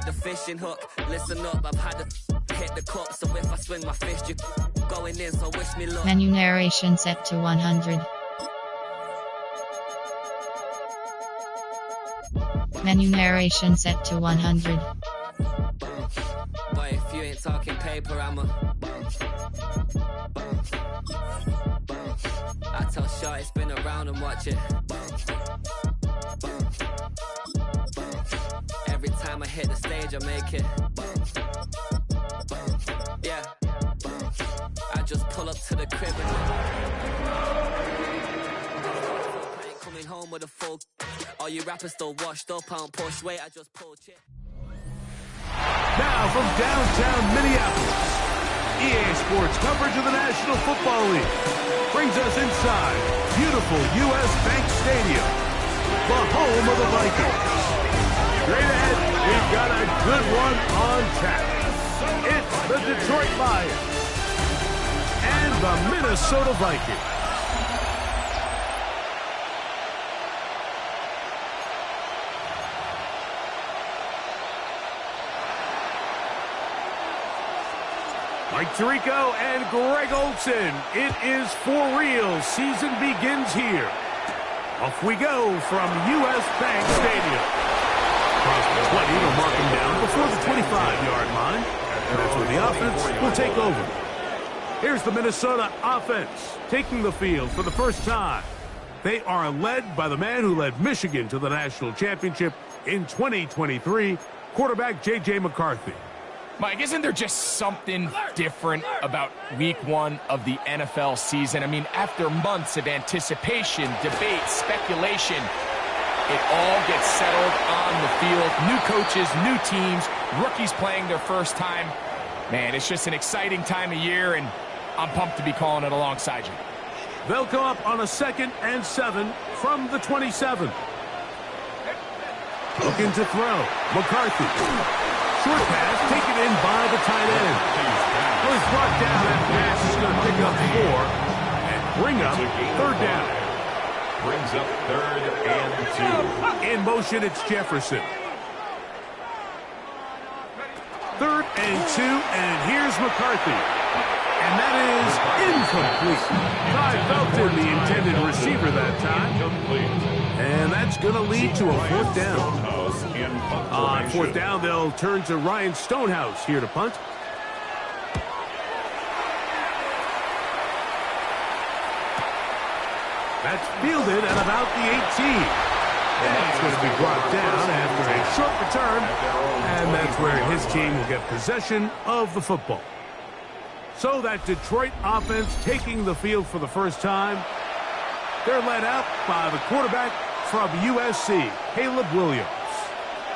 like the fishing hook. Listen up, I've had to hit the cup, so if I swing my fist, you going in, so wish me luck. Menu narration set to 100. Menu narration set to 100. Boy, if you ain't talking paper, I tell Shorty spin around and watch it. Every time I hit the stage, I make it. Yeah, I just pull up to the crib and I ain't coming home with a full. All you rappers still washed up, I don't push weight, I just pull shit. Now from downtown Minneapolis, EA Sports coverage of the National Football League brings us inside beautiful U.S. Bank Stadium, the home of the Vikings. Straight ahead, we've got a good one on tap. It's the Detroit Lions and the Minnesota Vikings. Mike Tirico and Greg Olsen. It is for real. Season begins here. Off we go from U.S. Bank Stadium. Across the 20 to mark him down before the 25-yard line. And that's where the offense will take over. Here's the Minnesota offense taking the field for the first time. They are led by the man who led Michigan to the national championship in 2023, quarterback J.J. McCarthy. Mike, isn't there just something different about week one of the NFL season? I mean, after months of anticipation, debate, speculation, it all gets settled on the field. New coaches, new teams, rookies playing their first time. Man, it's just an exciting time of year, and I'm pumped to be calling it alongside you. They'll come up on a 2nd and 7 from the 27. Looking to throw. McCarthy. Short pass taken in by the tight end. Was brought down. That pass is going to pick up 4 and bring up 3rd down. Brings up 3rd and 2. In motion, it's Jefferson. 3rd and 2, and here's McCarthy. And that is incomplete. Ty Felton, the intended receiver that time. And that's going to lead to a 4th down. On 4th down, they'll turn to Ryan Stonehouse here to punt. That's fielded at about the 18. And it's going to be brought down after a short return. And that's where his team will get possession of the football. So that Detroit offense taking the field for the first time. They're led out by the quarterback from USC, Caleb Williams.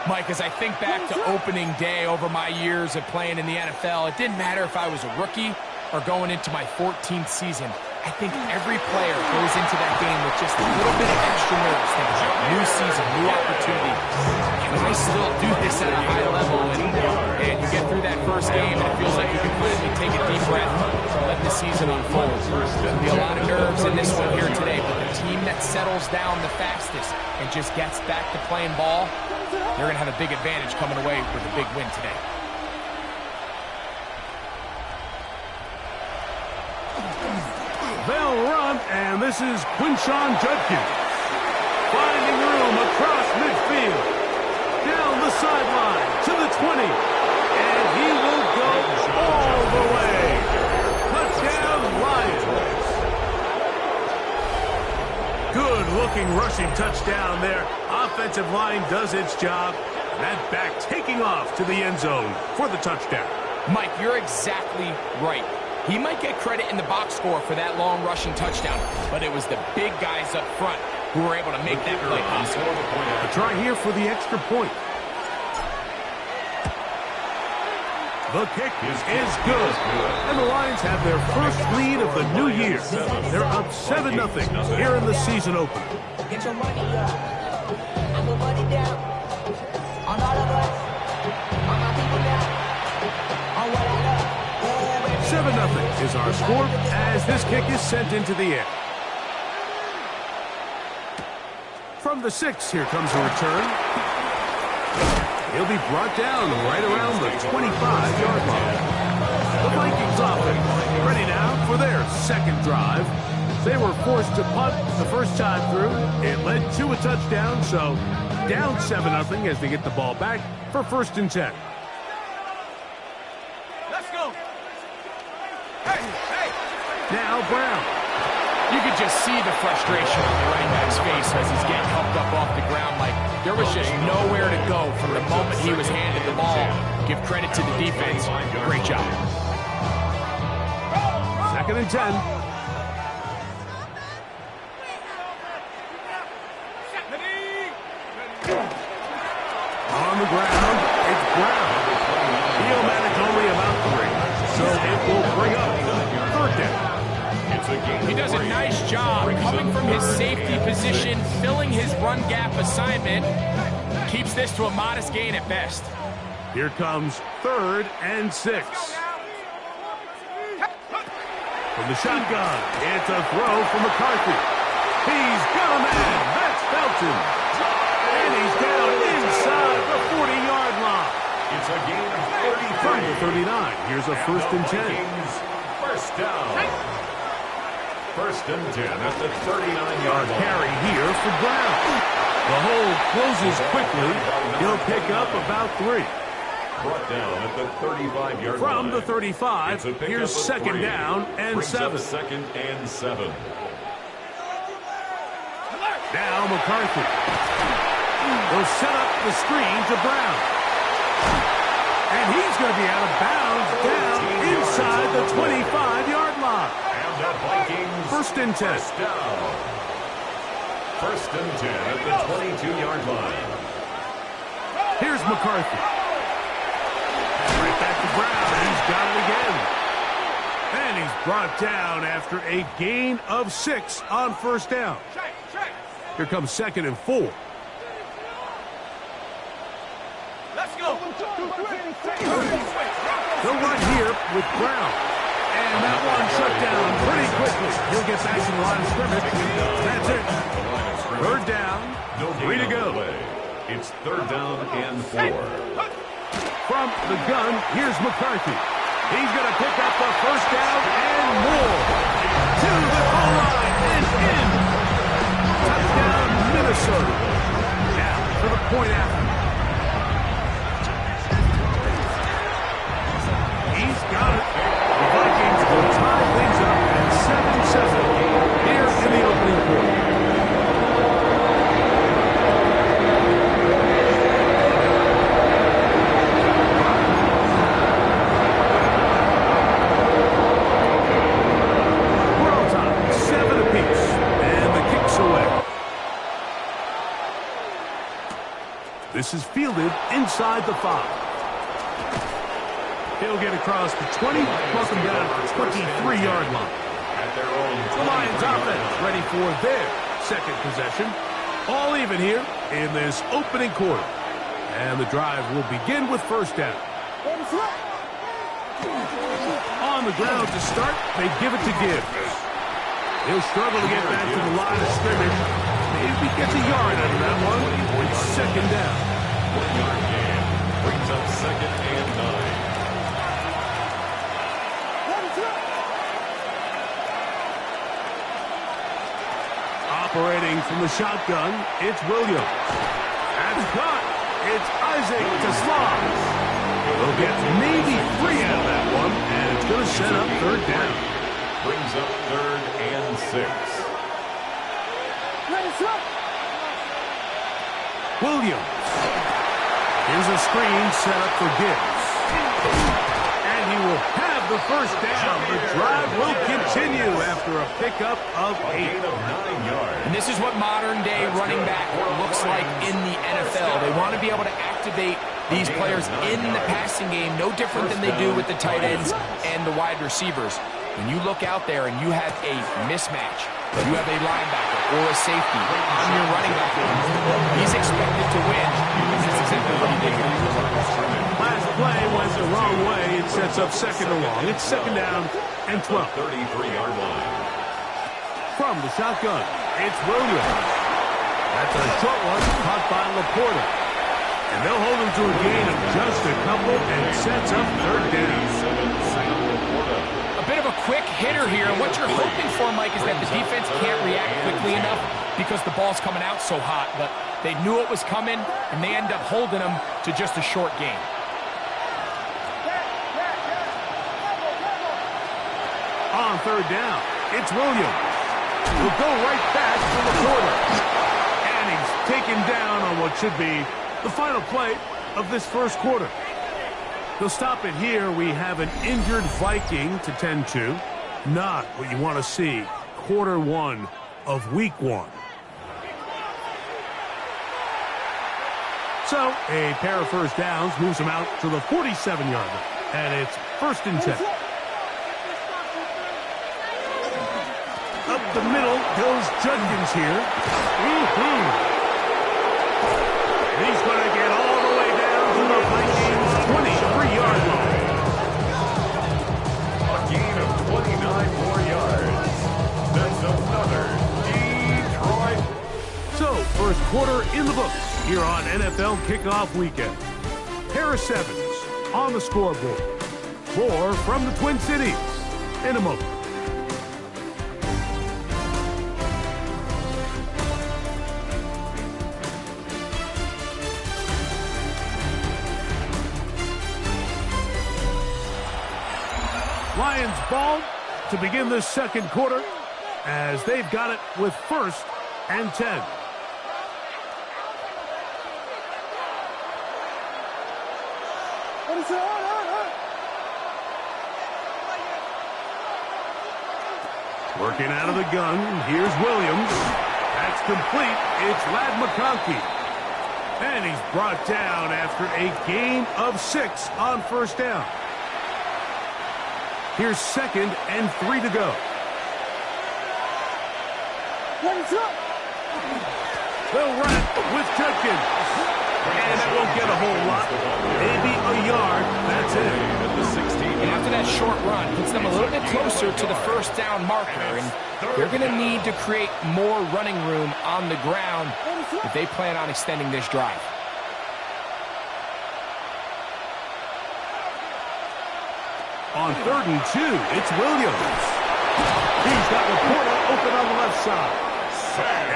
Mike, as I think back to opening day over my years of playing in the NFL, it didn't matter if I was a rookie or going into my 14th season. I think every player goes into that game with just a little bit of extra nerves. New season, new opportunity. Can I still do this at a high level? And you get through that first game, and it feels like you can finally take a deep breath and let the season unfold. There'll be a lot of nerves in this one here today, but the team that settles down the fastest and just gets back to playing ball, they're going to have a big advantage coming away with a big win today. They'll run, and this is Quinshon Judkins. Finding room across midfield. Down the sideline to the 20. And he will go all the way. Touchdown, Lions. Good-looking rushing touchdown there. Offensive line does its job. And that back taking off to the end zone for the touchdown. Mike, you're exactly right. He might get credit in the box score for that long rushing touchdown, but it was the big guys up front who were able to make that play possible. A try here for the extra point. The kick is good. And the Lions have their first lead of the new year. They're up 7-0 here in the season opener. Get your money up. I put money down. On all of us. On my people now. On what I love. 7-0 is our score as this kick is sent into the air. From the 6, here comes a return. He'll be brought down right around the 25-yard line. The Vikings offense ready now for their second drive. They were forced to punt the first time through. It led to a touchdown, so down 7-0 as they get the ball back for 1st and 10. Let's go. Hey, hey. Now Brown. You could just see the frustration on the running back's face as he's getting helped up off the ground. Like, there was just nowhere to go from the moment he was handed the ball. Give credit to the defense. Great job. 2nd and 10. On the ground, it's Brown. Neomatic only about 3, so it will bring up 3rd down. He does a nice job coming from his safety position, filling his run gap assignment. Keeps this to a modest gain at best. Here comes 3rd and 6. From the shotgun, it's a throw from McCarthy. He's got a man. That's Felton. And he's down inside the 40-yard line. It's a gain of 33. From the 39, here's a 1st and 10. First down. 1st and 10 at the 39-yard line. Carry here for Brown. The hole closes quickly. He'll pick up about 3. Brought down at the 35-yard line. From the 35, here's 2nd down and 7. 2nd and 7. Now McCarthy. They'll set up the screen to Brown. And he's going to be out of bounds down inside the 25-yard line. And the Vikings 1st and 10. first down. 1st and 10 at the 22-yard line. Here's McCarthy. Right back to Brown. He's got it again. And he's brought down after a gain of 6 on 1st down. Here comes 2nd and 4. Let's go. They'll run here with Brown. And that one shut down pretty quickly. He'll get back to the line of scrimmage. That's it. 3rd down. 3 to go. It's 3rd down and 4. From the gun, here's McCarthy. He's going to pick up the 1st down and more. To the goal line and in. Touchdown, Minnesota. Now for the point after. He's got it. The Vikings will tie things up at 7-7 here in the opening quarter. We're on top, 7 apiece, and the kick's away. This is fielded inside the 5. He'll get across the 20, plus him down at the 23-yard line. At their own The Lions offense ready for their 2nd possession. All even here in this opening quarter. And the drive will begin with 1st down. On the ground to start, they give it to Gibbs. He'll struggle to get back to the line of scrimmage. Maybe gets a yard out of that one. It's 2nd down. 1-yard gain brings up 2nd and 9. Operating from the shotgun, it's Williams. That's caught. It's Isaac to Slav. They'll get maybe 3 out of that one, and it's going to set up 3rd down. Brings up 3rd and 6. Williams. Here's a screen set up for Gibbs. And he will have the 1st down. The drive will continue after a pickup of 8. Gain of 9 yards. And this is what modern-day running back looks like in the NFL. They want to be able to activate these players in the passing game, no different than they do with the tight ends and the wide receivers. When you look out there and you have a mismatch, you have a linebacker or a safety on your running back, he's expected to win. That's exactly what he did here. Last play went the wrong way. It sets up 2nd and long. It's 2nd down and 12. 33-yard line. From the shotgun, it's Williams. That's a short one caught by Laporta. And they'll hold him to a gain of just a couple and sets up third down. A bit of a quick hitter here. What you're hoping for, Mike, is that the defense can't react quickly enough because the ball's coming out so hot. But they knew it was coming, and they end up holding them to just a short gain. On third down, it's Williams. He'll go right back to the quarter. And he's taken down on what should be the final play of this first quarter. They'll stop it here. We have an injured Viking to tend to. Not what you want to see. Quarter one of week one. So, a pair of first downs moves them out to the 47-yard line. And it's 1st and 10. Up the middle goes Judkins here. He's going to get all the way down to the Vikings' 23-yard line. A gain of 29 more yards. That's another Detroit. So, first quarter in the books here on NFL Kickoff Weekend. Pair of sevens on the scoreboard. 4 from the Twin Cities in a moment. Lions ball to begin this second quarter as they've got it with 1st and 10. Working out of the gun. Here's Williams. That's complete. It's Lad McConkey. And he's brought down after a gain of 6 on first down. Here's 2nd and 3 to go. They'll run it with Judkins. And that won't get a whole lot. Maybe a yard. That's it. And after that short run, puts them a little bit closer to the first down marker. And they're going to need to create more running room on the ground if they plan on extending this drive. On 3rd and 2, it's Williams. He's got Laporta open on the left side.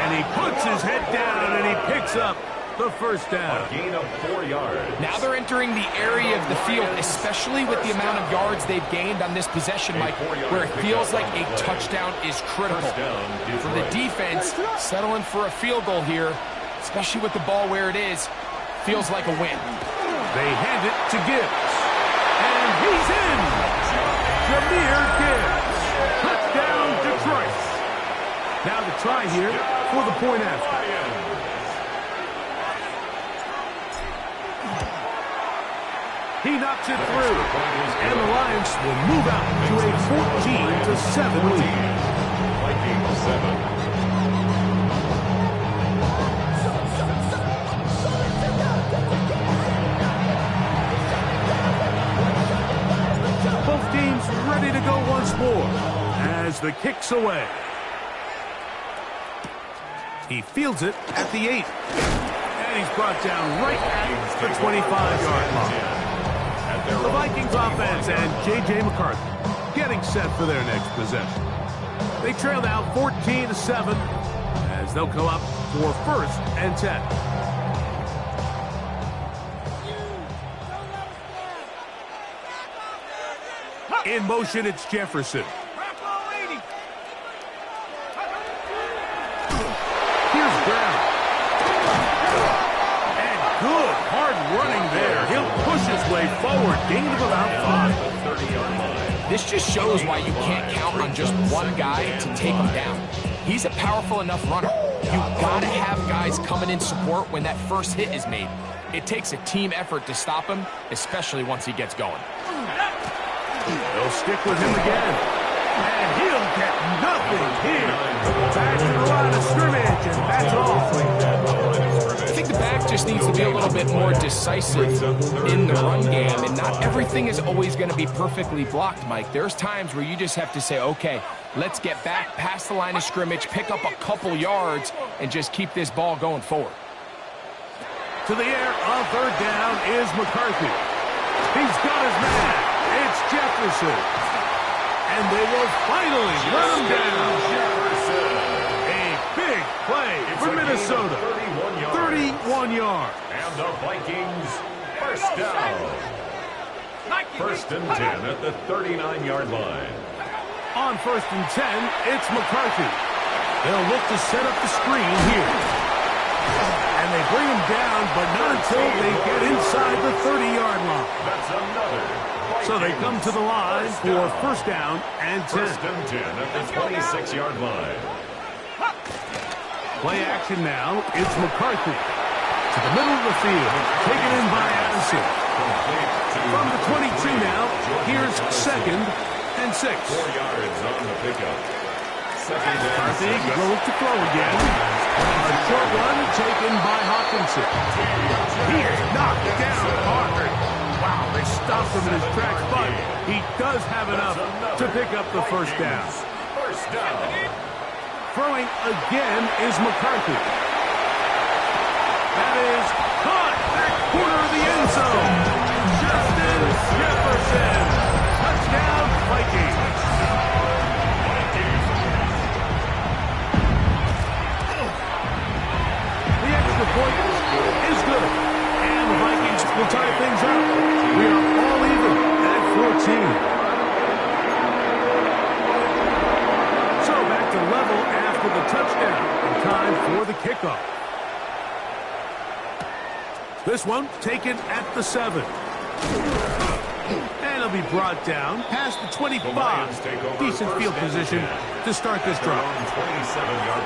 And he puts his head down and he picks up the first down. A gain of 4 yards. Now they're entering the area of the field, especially with the amount of yards they've gained on this possession, Mike, where it feels like a touchdown is critical. For the defense, settling for a field goal here, especially with the ball where it is, feels like a win. They hand it to Gibbs. And he's in! Jahmyr Gibbs. Touchdown, Detroit. Now the try here for the point after. He knocks it through. And the Lions will move out to a 14-7 lead. Vikings 7. Both teams ready to go once more as the kick's away. He fields it at the 8. And he's brought down right at the 25-yard line. The Vikings offense and J.J. McCarthy getting set for their next possession. They trail now 14-7 as they'll come up for 1st and 10. In motion, it's Jefferson. Here's Brown. And good, hard running there. He'll push his way forward. Gain of about 5. This just shows why you can't count on just one guy to take him down. He's a powerful enough runner. You've got to have guys coming in support when that first hit is made. It takes a team effort to stop him, especially once he gets going. They'll stick with him again. And he'll get nothing here. Back to the line of scrimmage, and that's all. I think the back just needs to be a little bit more decisive in the run game, and not everything is always going to be perfectly blocked, Mike. There's times where you just have to say, okay, let's get back past the line of scrimmage, pick up a couple yards, and just keep this ball going forward. To the air on third down is McCarthy. He's got his man. It's Jefferson. And they will finally run him down. A big play for Minnesota. 31 yards. And the Vikings first down. First and 10 at the 39-yard line. On first and 10, it's McCarthy. They'll look to set up the screen here. And they bring him down, but not until they get inside the 30-yard line. That's another. So they come to the line for first down and 10. First and 10 at the 26-yard line. Play action now. It's McCarthy. To the middle of the field. Taken in by Addison. From the 22 now, here's second and 6. 4 yards on the pickup. Second and McCarthy 6. gonna look to throw again. A short one taken by Hawkinson. He is knocked down hard. Wow, they stopped him in his tracks, but he does have enough to pick up the first down. First down. Throwing again is McCarthy. That is caught back corner of the end zone. Justin Jefferson. Touchdown, Vikings. The extra point is good. And the Vikings will tie things up. We are all even at 14. So back to level after the touchdown. And time for the kickoff. This one taken at the 7. And it'll be brought down past the 25. Decent field position to start this drive.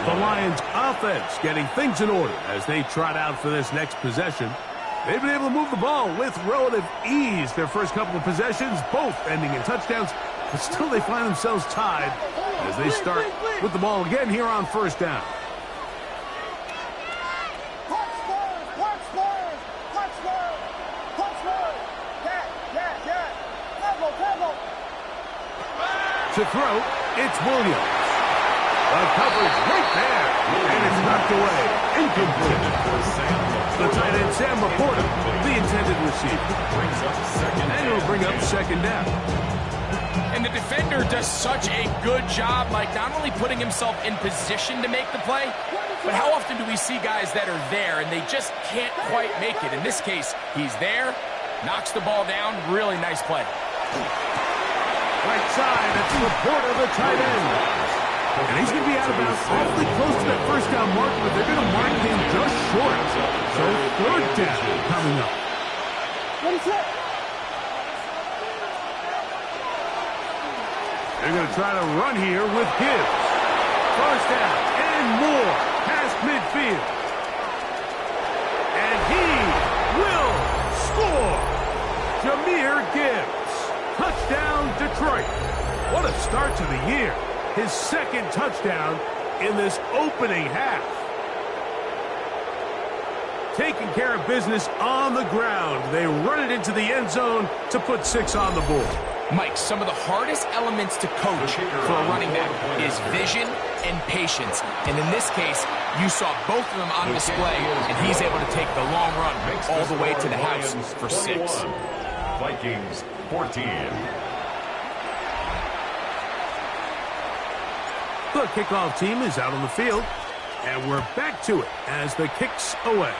The Lions offense getting things in order as they trot out for this next possession. They've been able to move the ball with relative ease their first couple of possessions, both ending in touchdowns, but still they find themselves tied as they start with the ball again here on first down. To throw, it's Williams. The coverage right there, and it's knocked away. Incomplete. The tight end, Sam Laporta, the intended receiver. And it'll bring up second down. And the defender does such a good job, like not only putting himself in position to make the play, but how often do we see guys that are there and they just can't quite make it? In this case, he's there, knocks the ball down, really nice play. Right side, that's Laporta, the tight end. And he's going to be out of bounds awfully close to that first down mark, but they're going to mark him just short. So third down coming up. They're going to try to run here with Gibbs. First down and more past midfield. And he will score. Jahmyr Gibbs. Touchdown, Detroit. What a start to the year. His second touchdown in this opening half. Taking care of business on the ground. They run it into the end zone to put 6 on the board. Mike, some of the hardest elements to coach for a running back is vision and patience. And in this case, you saw both of them on display, and he's able to take the long run all the way to the house for 6. Vikings 14. The kickoff team is out on the field, and we're back to it as the kick's away.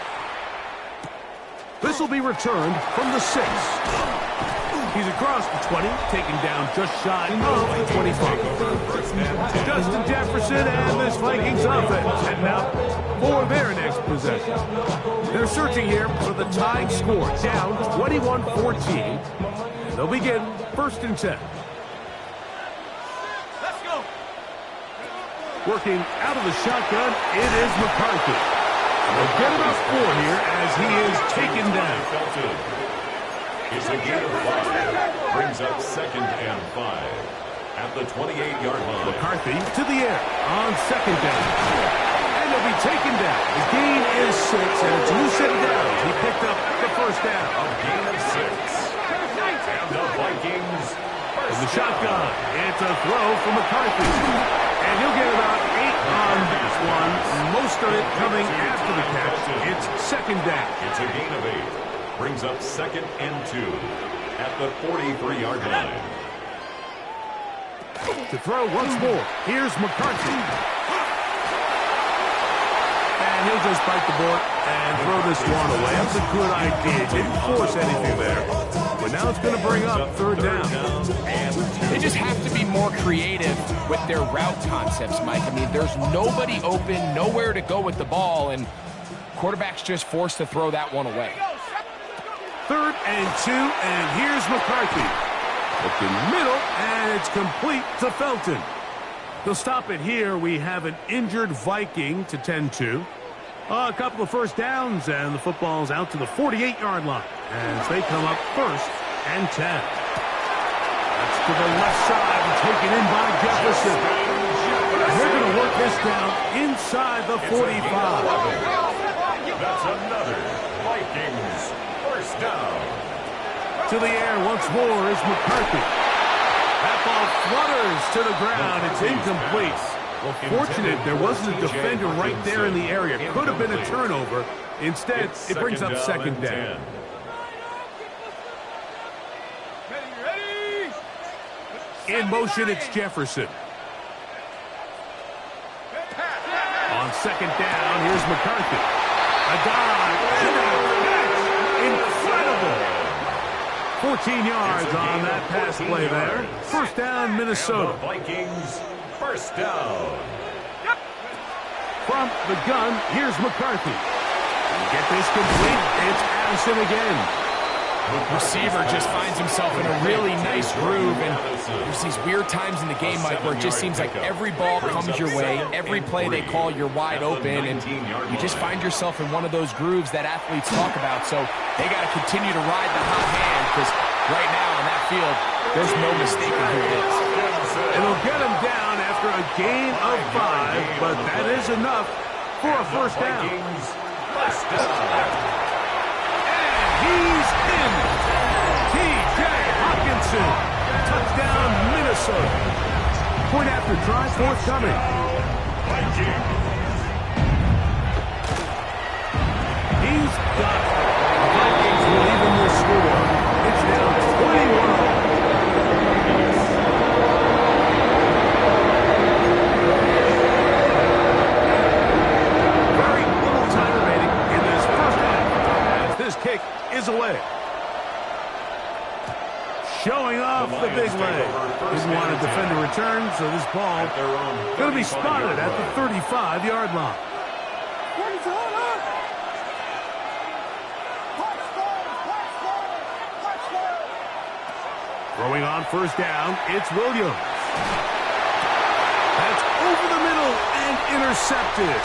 This will be returned from the 6. He's across the 20, taken down just shy of the 25. Justin Jefferson and this Vikings offense heading out for their next possession. They're searching here for the tying score, down 21-14. They'll begin first and 10. Let's go. Working out of the shotgun, it is McCarthy. They'll get about 4 here as he is taken down. It's a gain of 5. Brings up second and 5. At the 28-yard line. McCarthy to the air on second down. And he'll be taken down. The gain is 6, and it's a new set of downs. He picked up the first down. A gain of 6. And the Vikings In the shotgun, it's a throw for McCarthy. And he'll get about 8 on this one. Most of it coming after the catch. It's second down. It's a gain of 8. Brings up 2nd and 2 at the 43-yard line. To throw once more. Here's McCarthy. And he'll just bite the bullet and throw this one away. That's a good idea. Didn't force anything there. But now it's going to bring up third down. They just have to be more creative with their route concepts, Mike. I mean, there's nobody open, nowhere to go with the ball, and quarterback's just forced to throw that one away. 3rd and 2, and here's McCarthy. Looking middle, and it's complete to Felton. They'll stop it here. We have an injured Viking to tend to. A couple of first downs, and the football's out to the 48-yard line as they come up 1st and 10. That's to the left side and taken in by Jefferson. They're going to work this down inside the 45. That's another Vikings first down. To the air once more is McCarthy. That ball flutters to the ground. It's incomplete. Well, fortunate there wasn't a defender right there in the area. Could have been a turnover. Instead, it brings up second down. In motion, it's Jefferson. On second down, here's McCarthy. A dive. Incredible. 14 yards on that pass play there. First down, Minnesota. Vikings first down. From the gun, here's McCarthy. Get this complete. It's Addison again. Receiver just finds himself in a really nice groove, and there's these weird times in the game, Mike, where it just seems like every ball comes your way, every play they call, you're wide open, and you just find yourself in one of those grooves that athletes talk about. So they got to continue to ride the hot hand, because right now on that field, there's no mistaking who it is. It'll get him down after a gain of 5, but that is enough for a first down. He's in. T.J. Hawkinson. Touchdown, Minnesota. Point after try forthcoming. He's got it. The Vikings will even their score. It's now 21. Very little time remaining in this first half as this kick is away. Showing off the big leg. Didn't want to defend a return, so this ball going to be spotted at the 35-yard line. Throwing on first down, it's Williams. That's over the middle and intercepted.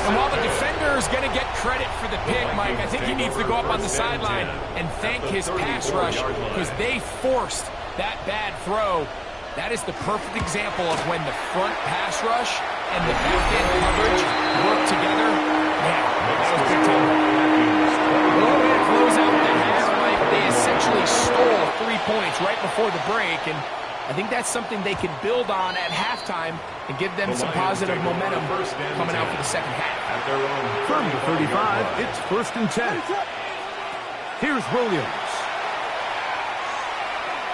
And while the defender is going to get credit for the pick, Mike, I think he needs to go up on the sideline and thank his pass rush, because they forced that bad throw. That is the perfect example of when the front pass rush and the back-end coverage work together. Man, that was big time. Close out the half, Mike. They essentially stole 3 points right before the break, and I think that's something they can build on at halftime and give them some positive momentum coming out for the second half. From the 35, it's 1st and 10. Here's Williams.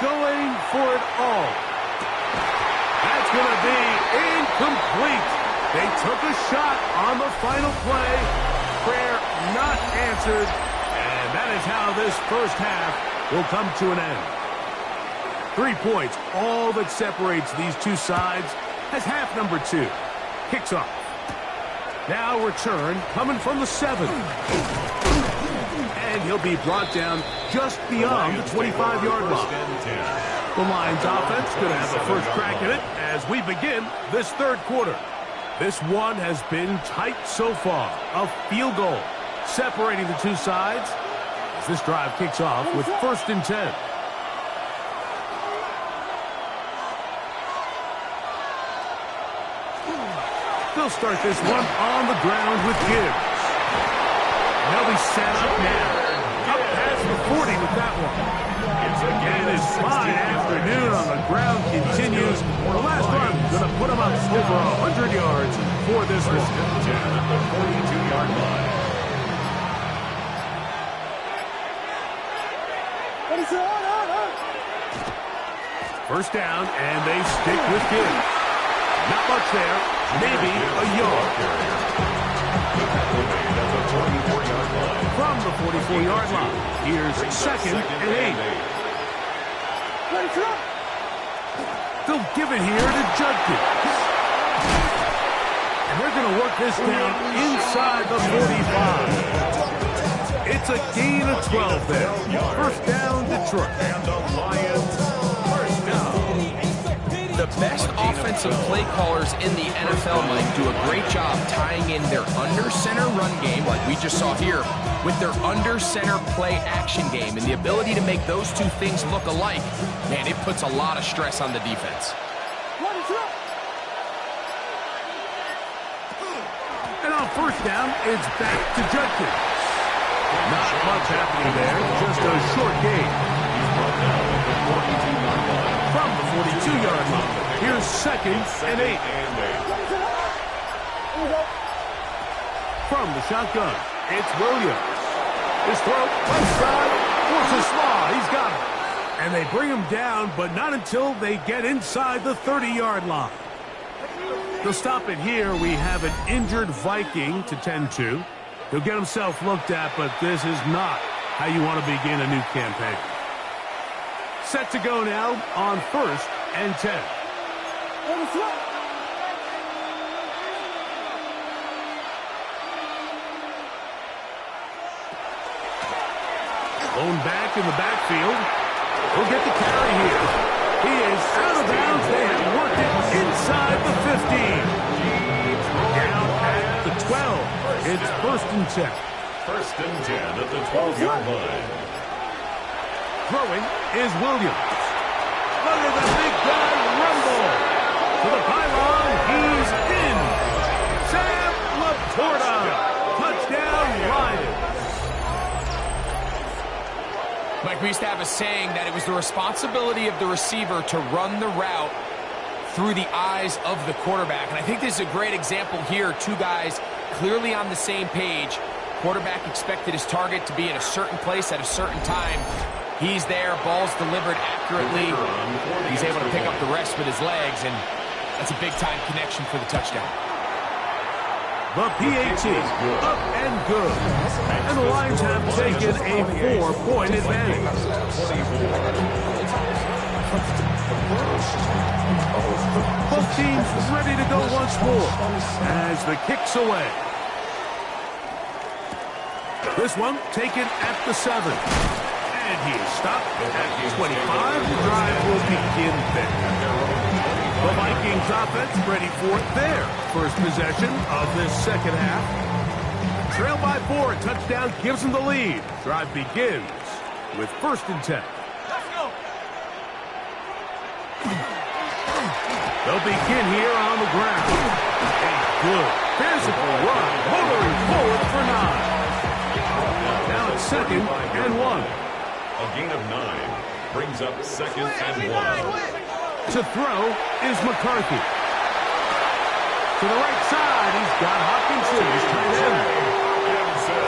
Going for it all. That's going to be incomplete. They took a shot on the final play. Prayer not answered. And that is how this first half will come to an end. 3 points, all that separates these two sides, as half number 2 kicks off. Now return coming from the 7. And he'll be brought down just beyond the 25-yard line. The Lions offense going to have the first crack at it as we begin this third quarter. This one has been tight so far. A field goal separating the two sides as this drive kicks off with 1st and 10. They'll start this one on the ground with Gibbs. They'll be set up now. Up pass the 40 with that one. And his fine afternoon on the ground continues. The last run going to put him up over 100 yards for this one. First and 10 at the 42-yard line. First down, and they stick with Gibbs. Not much there, maybe a yard. From the 44-yard line, here's second and 8. They'll give it here to Judkins. And they're going to work this down inside the 45. It's a gain of 12 there. First down, Detroit. And the Lions first down. The best offensive play callers in the NFL, Mike, do a great job tying in their under-center run game, like we just saw here, with their under-center play action game. And the ability to make those two things look alike, man, it puts a lot of stress on the defense. And on first down, it's back to Judkins. Not much happening there, just a short gain. From the 42-yard line, here's second and 8. From the shotgun, it's Williams. His throw, left side, forces Slaw. He's got it. And they bring him down, but not until they get inside the 30-yard line. To stop it here, we have an injured Viking to tend to. He'll get himself looked at, but this is not how you want to begin a new campaign. Set to go now on first and 10. Blown back in the backfield. He'll get the carry here. He is out of bounds. They have worked it inside the 15. Down at the 12. It's first and 10. First and 10 at the 12-yard line. Throwing is Williams. Look at the big guy rumble. To the pylon, he's in. Sam Laporta. Touchdown, Lions. Mike, we used to have a saying that it was the responsibility of the receiver to run the route through the eyes of the quarterback. And I think this is a great example here. Two guys clearly on the same page. Quarterback expected his target to be in a certain place at a certain time. He's there, ball's delivered accurately. He's able to pick up the rest with his legs, and that's a big-time connection for the touchdown. The PAT, up and good. And the Lions have taken a 4-point advantage. Both teams ready to go once more as the kick's away. This one taken at the 7. And he is stopped at 25. The drive will begin there. The Vikings offense ready for their first possession of this second half. Trail by 4. A touchdown gives them the lead. Drive begins with first and 10. They'll begin here on the ground. A good physical run, motoring forward for 9. Now it's second and 1. A gain of 9 brings up second and 1. To throw is McCarthy. To the right side, he's got Hopkinson, his tight end.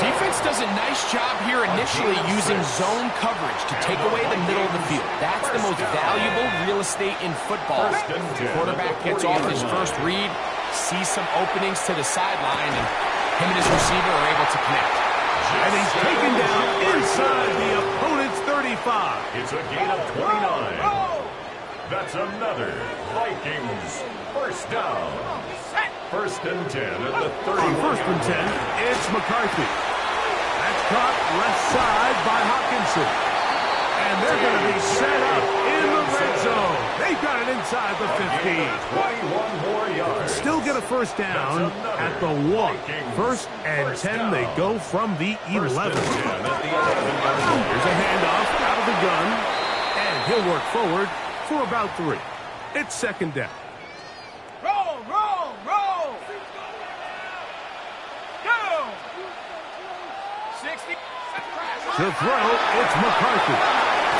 Defense does a nice job here initially using zone coverage to take away the middle of the field. That's the most valuable real estate in football. The quarterback gets off his first read, sees some openings to the sideline, and him and his receiver are able to connect. And he's taken down inside the opponent's 35. It's a gain of 29. That's another Vikings first down. First and 10 at the 30. On first and 10, it's McCarthy. That's caught left side by Hopkinson. And they're going to be set up in the red zone. They've got it inside the 15. 21 more yards. Still get a first down at the 1. First and 10, they go from the 11. Here's a handoff out of the gun. And he'll work forward for about 3. It's second down. Roll, roll, roll. Go. 6 To throw, it's McCarthy.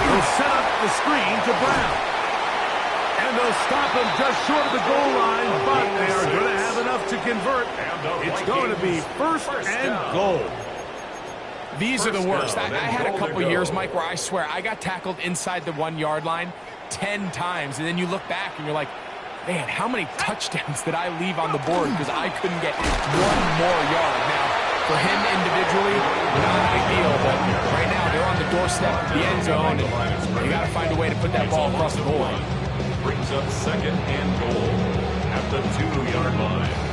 He'll set up the screen to Brown. And they'll stop him just short of the goal line, but they are going to have enough to convert. It's going to be first and goal. These are the worst. I had a couple years, Mike, where I swear I got tackled inside the 1 yard line 10 times, and then you look back and you're like, man, how many touchdowns did I leave on the board because I couldn't get one more yard? Now, for him individually, not ideal, but right now they're on the doorstep of the end zone, and you got to find a way to put that ball across the goal line. Brings up second and goal at the 2-yard line.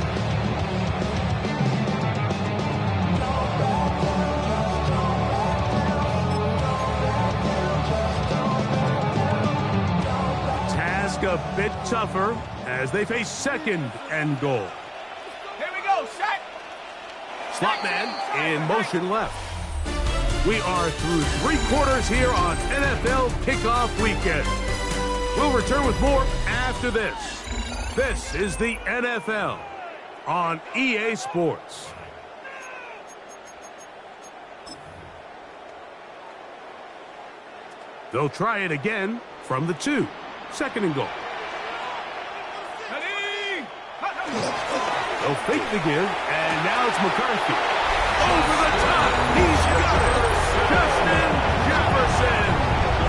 A bit tougher as they face second and goal. Here we go, set. Slot man in motion left. We are through 3 quarters here on NFL Kickoff Weekend. We'll return with more after this. This is the NFL on EA Sports. They'll try it again from the 2. Second and goal. They'll fake the give, and now it's McCarthy. Over the top. He's got it. Justin Jefferson.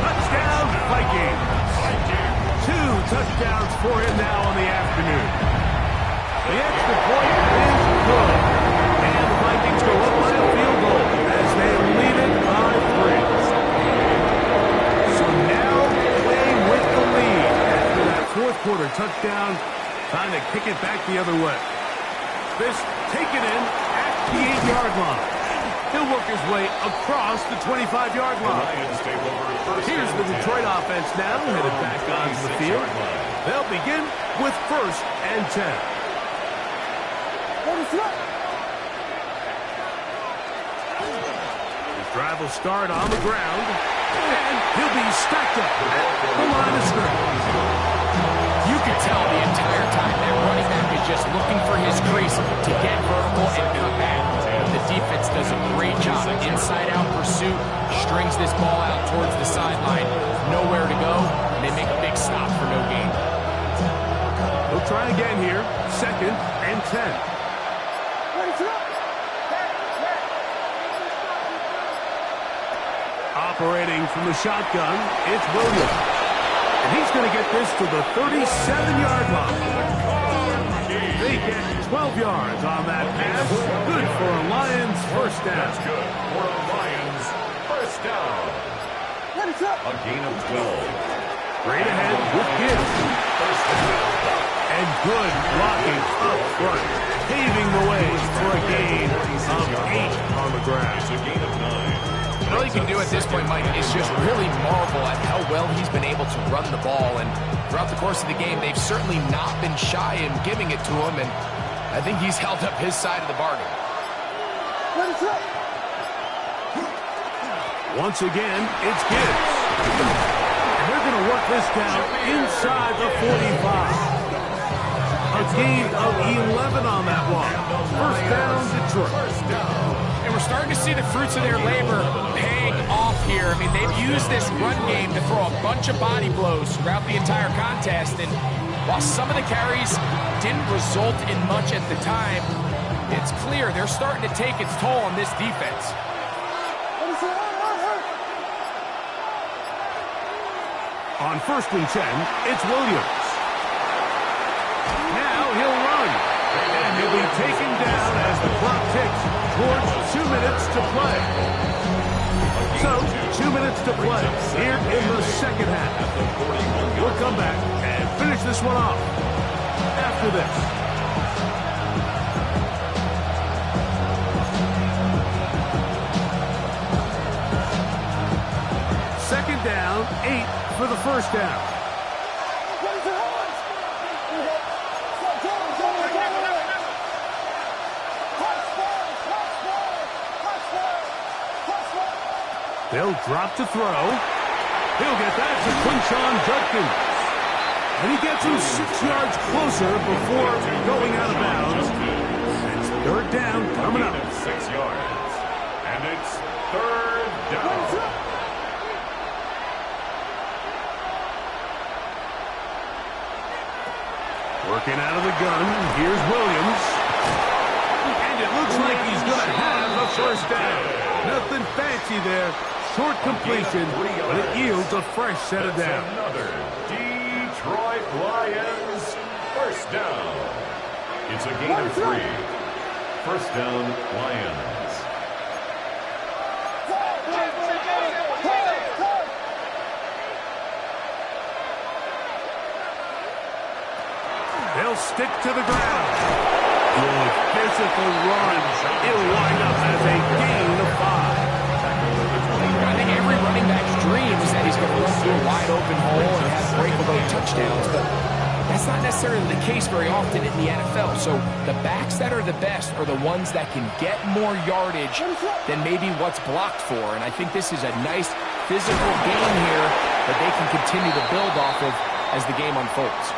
Touchdown, Vikings. 2 touchdowns for him now on the afternoon. The extra point is good. And the Vikings go up by a field goal as they lead it by 3. So now playing with the lead after that fourth quarter touchdown, trying to kick it back the other way. This taken in at the 8-yard line. He'll work his way across the 25-yard line. Here's the Detroit offense now, headed back onto the field. They'll begin with first and 10. His drive will start on the ground, and he'll be stacked up at the line of scrimmage. You can tell the entire time that running back is just looking for his crease to get vertical and cut back. The defense does a great job. Inside-out pursuit, strings this ball out towards the sideline. Nowhere to go, and they make a big stop for no gain. We'll try again here. Second and 10. Operating from the shotgun, it's Williams. And he's going to get this to the 37-yard line. They get 12 yards on that pass. Good for a Lions first down. That's good for a Lions first down. A gain of 12. Straight ahead with Gibbs. And good blocking up front, paving the way for a gain of 8 on the ground. It's a gain of 9. And all you can do at this point, Mike, is just really marvel at how well he's been able to run the ball. And throughout the course of the game, they've certainly not been shy in giving it to him. And I think he's held up his side of the bargain. Once again, it's Gibbs. And they're going to work this down inside the 45. A gain of 11 on that one. First down, Detroit. And we're starting to see the fruits of their labor paying off here. I mean, they've used this run game to throw a bunch of body blows throughout the entire contest. And while some of the carries didn't result in much at the time, it's clear they're starting to take its toll on this defense. On first and 10, it's Williams. Now he'll run. And he'll be taken down as the clock ticks towards 2 minutes to play. So, 2 minutes to play here in the second half. We'll come back and finish this one off after this. Second down, 8 for the first down. They'll drop to throw. He'll get that to Quinshon Judkins. And he gets him 6 yards closer before going out of bounds. It's third down coming up. 6 yards. And it's third down. Working out of the gun, here's Williams. And it looks like he's going to have a first down. Nothing fancy there. Short completion, but it yields a fresh set of downs. Another Detroit Lions first down. It's a gain of 3. First down, Lions. They'll stick to the ground. Good physical run. It'll wind up as a gain of 5. I think every running back's dream is that he's going to run through a wide open hole and have breakaway touchdowns, but that's not necessarily the case very often in the NFL. So the backs that are the best are the ones that can get more yardage than maybe what's blocked for. And I think this is a nice physical game here that they can continue to build off of as the game unfolds.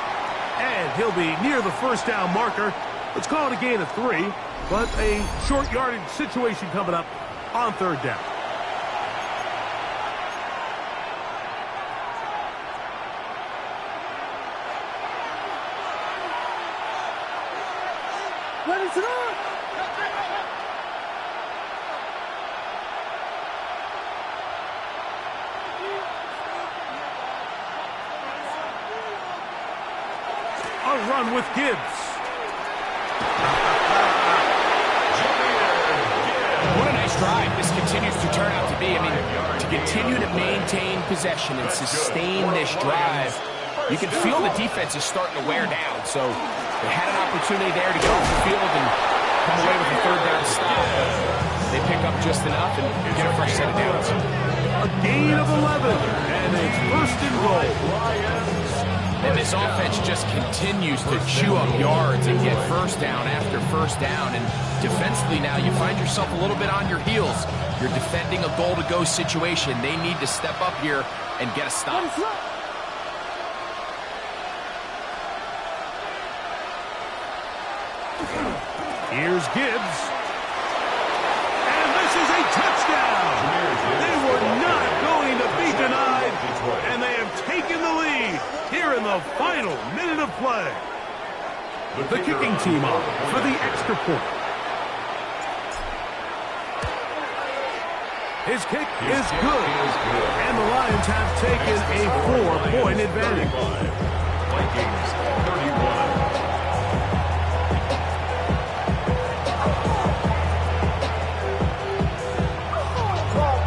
And he'll be near the first down marker. Let's call it a gain of 3, but a short yardage situation coming up on third down. A run with Gibbs. What a nice drive this continues to turn out to be. I mean, to continue to maintain possession and sustain this drive, you can feel the defense is starting to wear down. So they had an opportunity there to get off the field and come away with a third down stop. They pick up just enough and get a fresh set of downs. A gain of 11, and it's first and goal. And this offense just continues to chew up yards and get first down after first down. And defensively now, you find yourself a little bit on your heels. You're defending a goal-to-go situation. They need to step up here and get a stop. Here's Gibbs. And this is a touchdown. They were not going to be denied, and they have taken the lead here in the final minute of play. The kicking team on for the extra point. His kick is good, and the Lions have taken a 4-point advantage. Vikings 31.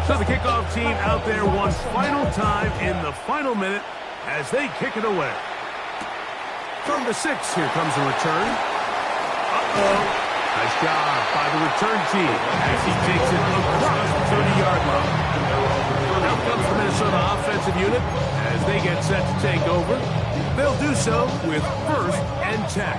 So the kickoff team out there one final time in the final minute as they kick it away. From the 6, here comes a return. Uh-oh. Nice job by the return team as he takes it across the 30-yard line. Now comes the Minnesota offensive unit as they get set to take over. They'll do so with 1st and 10.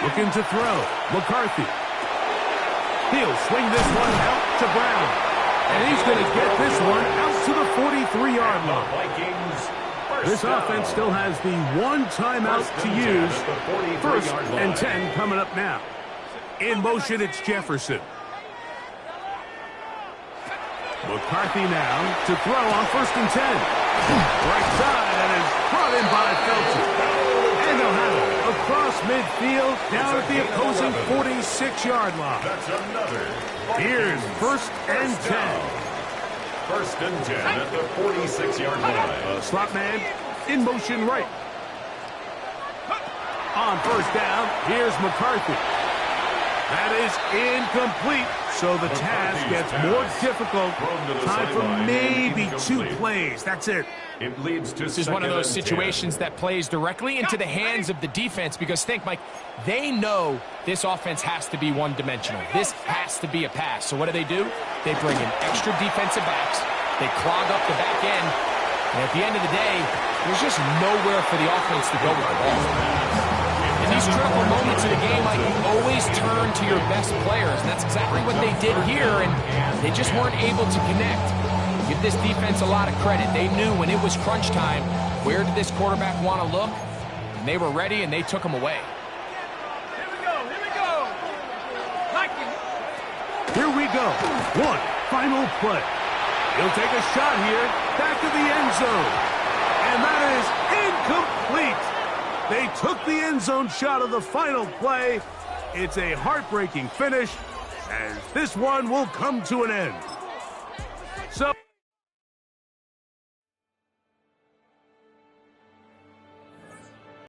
Looking to throw. McCarthy. He'll swing this one out to Brown. And he's going to get this one out to the 43-yard line. This offense still has the one timeout to use. 1st and 10 coming up now. In motion, it's Jefferson. McCarthy now to throw on 1st and 10. Right side, and is brought in by Felton. And they'll have it across midfield down at the opposing 46-yard line. That's another. Here's 1st and 10. 1st and 10 at the 46-yard line. Slot man in motion right. On 1st down, here's McCarthy. That is incomplete, so the task gets more difficult. Time for maybe 2 plays. That's it. It leads to This is one of those situations that plays directly into the hands of the defense because think, Mike, they know this offense has to be one-dimensional. This has to be a pass. So what do? They bring in extra defensive backs. They clog up the back end. And at the end of the day, there's just nowhere for the offense to go with the ball. In these critical moments of the game, Mike, you always turn to your best players. And that's exactly what they did here, and they just weren't able to connect. Give this defense a lot of credit. They knew when it was crunch time, Where did this quarterback want to look? And they were ready, and they took him away. Here we go. Here we go. Like it. Here we go. One final play. He'll take a shot here. Back to the end zone. And that is incomplete. They took the end zone shot of the final play. It's a heartbreaking finish, as this one will come to an end.